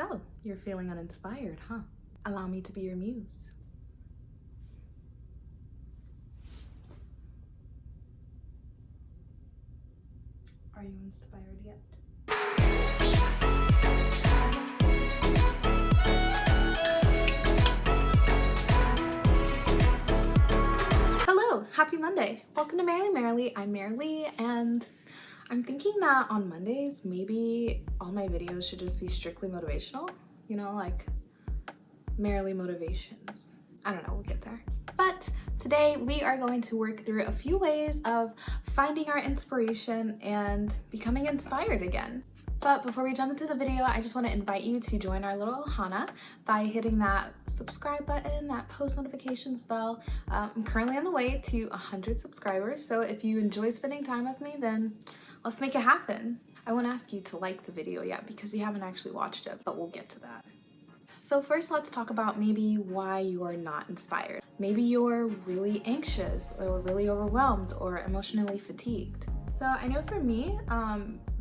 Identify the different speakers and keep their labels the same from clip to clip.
Speaker 1: So, you're feeling uninspired, huh? Allow me to be your muse. Are you inspired yet? Hello, happy Monday. Welcome to Merrily. I'm Merrily, and I'm thinking that on Mondays, maybe all my videos should just be strictly motivational. You know, like Merrily motivations. I don't know, we'll get there. But today we are going to work through a few ways of finding our inspiration and becoming inspired again. But before we jump into the video, I just want to invite you to join our little Hana by hitting that subscribe button, that post notifications bell. I'm currently on the way to 100 subscribers, so if you enjoy spending time with me, then let's make it happen. I won't ask you to like the video yet because you haven't actually watched it, but we'll get to that. So first, let's talk about maybe why you are not inspired. Maybe you're really anxious or really overwhelmed or emotionally fatigued. So I know for me,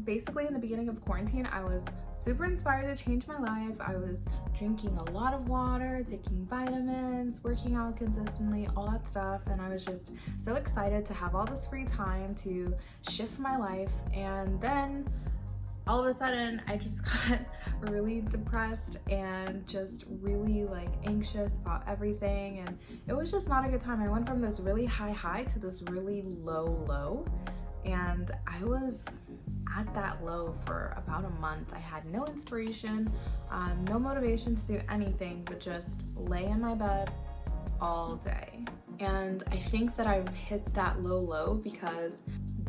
Speaker 1: basically in the beginning of quarantine, I was super inspired to change my life. I was drinking a lot of water, taking vitamins, working out consistently, all that stuff. And I was just so excited to have all this free time to shift my life. And then all of a sudden I just got really depressed and just really like anxious about everything, and it was just not a good time. I went from this really high to this really low, and I was at that low for about a month. I had no inspiration, no motivation to do anything but just lay in my bed all day. And I think that I hit that low because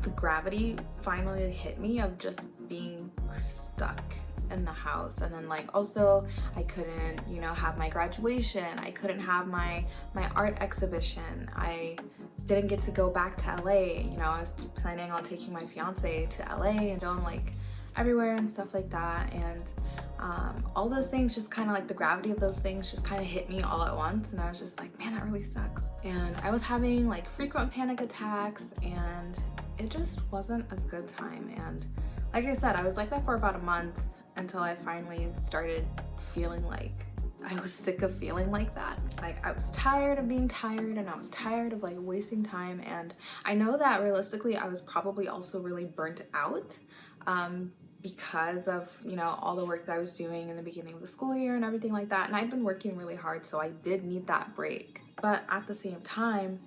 Speaker 1: the gravity finally hit me of just being stuck in the house. And then like also I couldn't, you know, have my graduation. I couldn't have my art exhibition. I didn't get to go back to LA. You know, I was planning on taking my fiance to LA and going like everywhere and stuff like that. And all those things just kind of like the gravity of those things just kind of hit me all at once, and I was just like, man, that really sucks. And I was having like frequent panic attacks, and it just wasn't a good time. And like I said, I was like that for about a month until I finally started feeling like I was sick of feeling like that. Like I was tired of being tired, and I was tired of like wasting time. And I know that realistically I was probably also really burnt out because of, you know, all the work that I was doing in the beginning of the school year and everything like that. And I'd been working really hard, so I did need that break. But at the same time,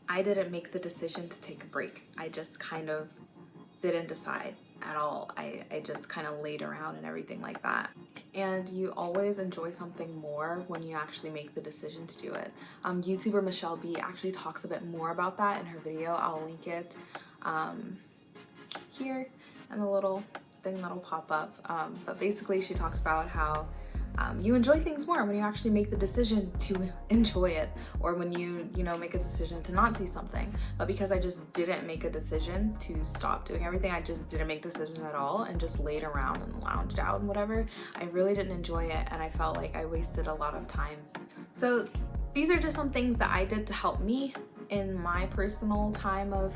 Speaker 1: I didn't make the decision to take a break. I just kind of didn't decide at all. I just kind of laid around and everything like that. And you always enjoy something more when you actually make the decision to do it. YouTuber Michelle B actually talks a bit more about that in her video. I'll link it here and the little thing that'll pop up. But basically she talks about how you enjoy things more when you actually make the decision to enjoy it, or when you know, make a decision to not do something. But because I just didn't make a decision to stop doing everything, I just didn't make decisions at all and just laid around and lounged out and whatever, I really didn't enjoy it, and I felt like I wasted a lot of time. So these are just some things that I did to help me in my personal time of,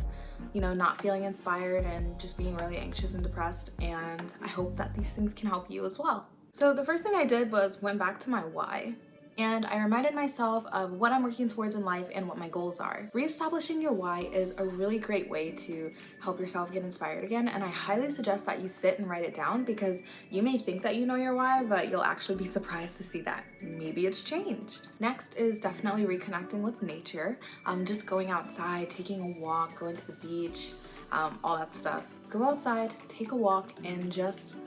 Speaker 1: you know, not feeling inspired and just being really anxious and depressed, and I hope that these things can help you as well. So the first thing I did was went back to my why, and I reminded myself of what I'm working towards in life and what my goals are. Reestablishing your why is a really great way to help yourself get inspired again, and I highly suggest that you sit and write it down, because you may think that you know your why, but you'll actually be surprised to see that maybe it's changed. Next is definitely reconnecting with nature. Just going outside, taking a walk, going to the beach, all that stuff. Go outside, take a walk, and just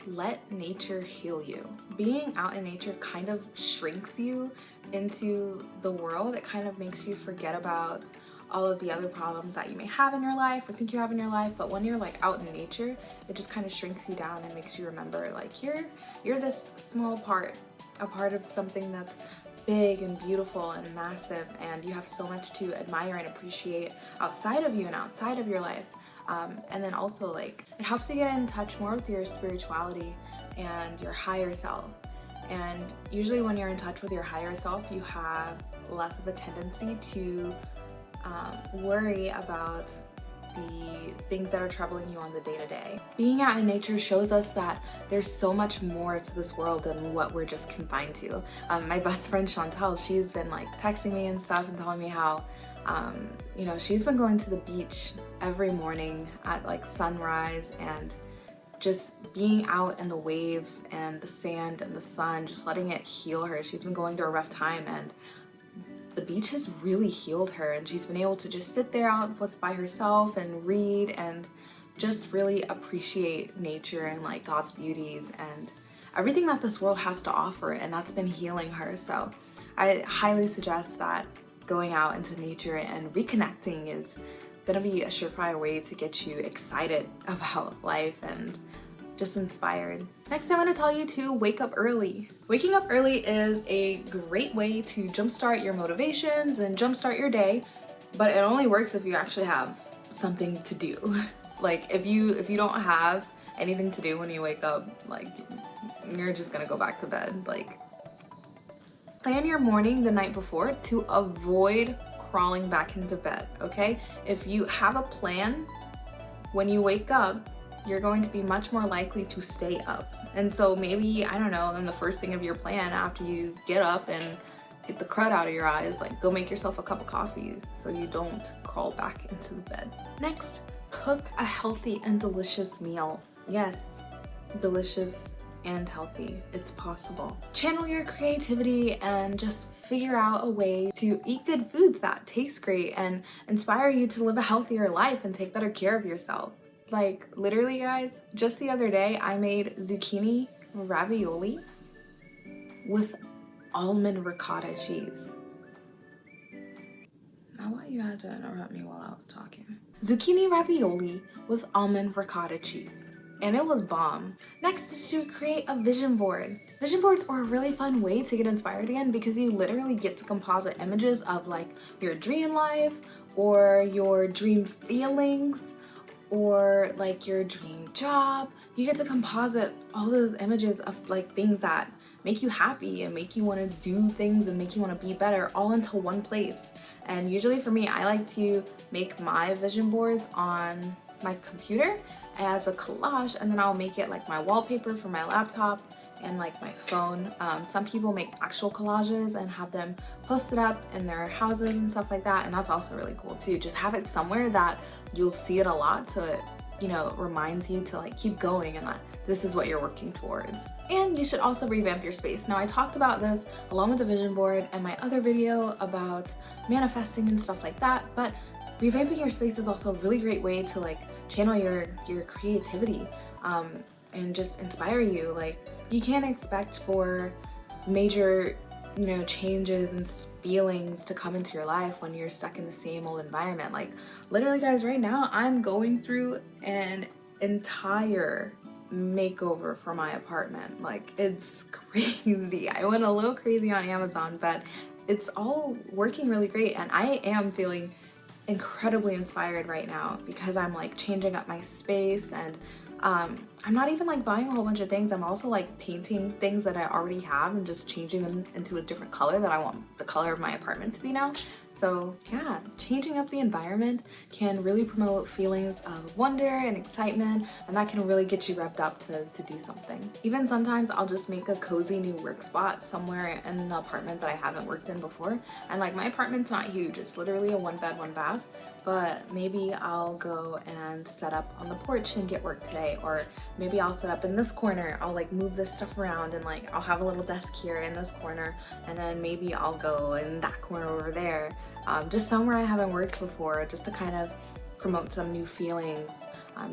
Speaker 1: let nature heal you. Being out in nature kind of shrinks you into the world. It kind of makes you forget about all of the other problems that you may have in your life or think you have in your life. But when you're like out in nature, it just kind of shrinks you down and makes you remember like you're this small part, a part of something that's big and beautiful and massive, and you have so much to admire and appreciate outside of you and outside of your life. And then also like it helps you get in touch more with your spirituality and your higher self. And usually when you're in touch with your higher self, you have less of a tendency to worry about the things that are troubling you on the day-to-day. Being out in nature shows us that there's so much more to this world than what we're just confined to. My best friend Chantel, she's been like texting me and stuff and telling me how you know, she's been going to the beach every morning at like sunrise and just being out in the waves and the sand and the sun, just letting it heal her. She's been going through a rough time, and the beach has really healed her, and she's been able to just sit there out by herself and read and just really appreciate nature and like God's beauties and everything that this world has to offer, and that's been healing her. So I highly suggest that going out into nature and reconnecting is gonna be a surefire way to get you excited about life and just inspired. Next, I want to tell you to wake up early. Waking up early is a great way to jumpstart your motivations and jumpstart your day, but it only works if you actually have something to do. Like if you don't have anything to do when you wake up, like you're just gonna go back to bed. Like, plan your morning the night before to avoid crawling back into bed, okay? If you have a plan, when you wake up, you're going to be much more likely to stay up. And so maybe, I don't know, in the first thing of your plan after you get up and get the crud out of your eyes, like go make yourself a cup of coffee so you don't crawl back into the bed. Next, cook a healthy and delicious meal. Yes, delicious and healthy. It's possible. Channel your creativity and just figure out a way to eat good foods that taste great and inspire you to live a healthier life and take better care of yourself. Like literally guys, just the other day I made zucchini ravioli with almond ricotta cheese. Now why you had to interrupt me while I was talking? Zucchini ravioli with almond ricotta cheese. And it was bomb. Next is to create a vision board. Vision boards are a really fun way to get inspired again because you literally get to composite images of like your dream life or your dream feelings or like your dream job. You get to composite all those images of like things that make you happy and make you want to do things and make you want to be better all into one place. And usually for me, I like to make my vision boards on my computer as a collage, and then I'll make it like my wallpaper for my laptop and like my phone. Some people make actual collages and have them posted up in their houses and stuff like that, and that's also really cool too. Just have it somewhere that you'll see it a lot, so it, you know, reminds you to like keep going and that this is what you're working towards. And you should also revamp your space. Now I talked about this along with the vision board and my other video about manifesting and stuff like that, but revamping your space is also a really great way to like channel your creativity and just inspire you. Like you can't expect for major, you know, changes and feelings to come into your life when you're stuck in the same old environment. Like literally guys, right now I'm going through an entire makeover for my apartment. Like it's crazy. I went a little crazy on Amazon, but it's all working really great, and I am feeling incredibly inspired right now because I'm like changing up my space, and I'm not even like buying a whole bunch of things. I'm also like painting things that I already have and just changing them into a different color that I want the color of my apartment to be now. So yeah, changing up the environment can really promote feelings of wonder and excitement, and that can really get you revved up to do something. Even sometimes I'll just make a cozy new work spot somewhere in the apartment that I haven't worked in before. And like my apartment's not huge, it's literally a 1-bed, 1-bath. But maybe I'll go and set up on the porch and get work today, or maybe I'll set up in this corner. I'll like move this stuff around and like I'll have a little desk here in this corner, and then maybe I'll go in that corner over there, just somewhere I haven't worked before, just to kind of promote some new feelings,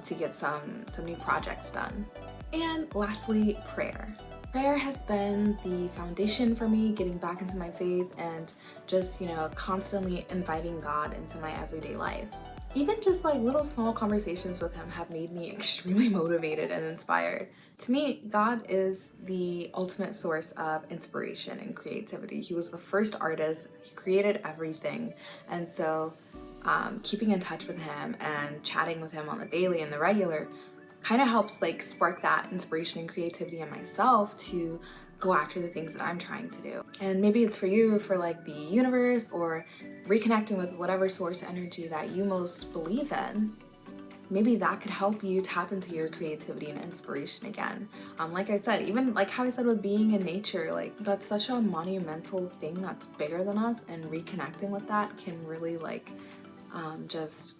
Speaker 1: to get some new projects done. And lastly, prayer. Prayer has been the foundation for me getting back into my faith and just, you know, constantly inviting God into my everyday life. Even just like little small conversations with him have made me extremely motivated and inspired. To me, God is the ultimate source of inspiration and creativity. He was the first artist, he created everything. And so keeping in touch with him and chatting with him on the daily and the regular kind of helps like spark that inspiration and creativity in myself to go after the things that I'm trying to do. And maybe it's for you, for like the universe, or reconnecting with whatever source of energy that you most believe in. maybe that could help you tap into your creativity and inspiration again. Like I said, even like how I said with being in nature, like that's such a monumental thing that's bigger than us, and reconnecting with that can really like just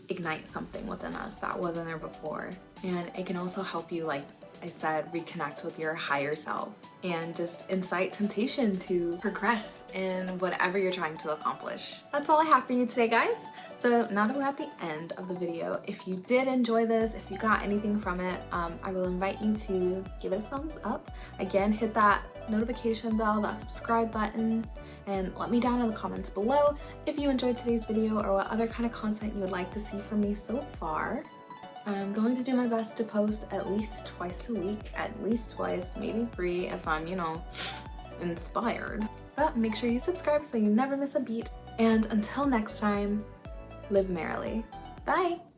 Speaker 1: ignite something within us that wasn't there before. And it can also help you, like I said, reconnect with your higher self and just incite temptation to progress in whatever you're trying to accomplish. That's all I have for you today, guys. So now that we're at the end of the video, if you did enjoy this, if you got anything from it, I will invite you to give it a thumbs up. Again, hit that notification bell, that subscribe button, and let me down in the comments below if you enjoyed today's video or what other kind of content you would like to see from me so far. I'm going to do my best to post at least twice a week, at least twice, maybe 3 if I'm, you know, inspired. But make sure you subscribe so you never miss a beat. And until next time, live merrily. Bye!